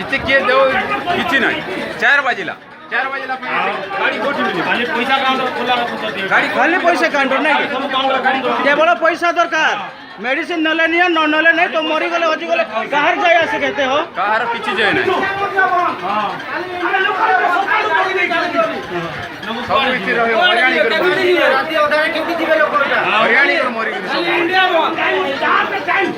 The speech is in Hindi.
इथे किए देव किती नाही 4 वाजेला गाडी कोठी मिली खाली पैसा काउंटर खोला गाडी खाली पैसा काउंटर नहीं केवल पैसा दरकार मेडिसिन नले नहीं न नले नहीं तो मरी गले हजी गले कहार जाय आसे कहते हो कहार किछि जाय नहीं सब इति रहे हरियाणी कर राती ओदारे केउटी दिबे लोकटा हरियाणी कर मरी गले सब इंडिया जहां पे टाइम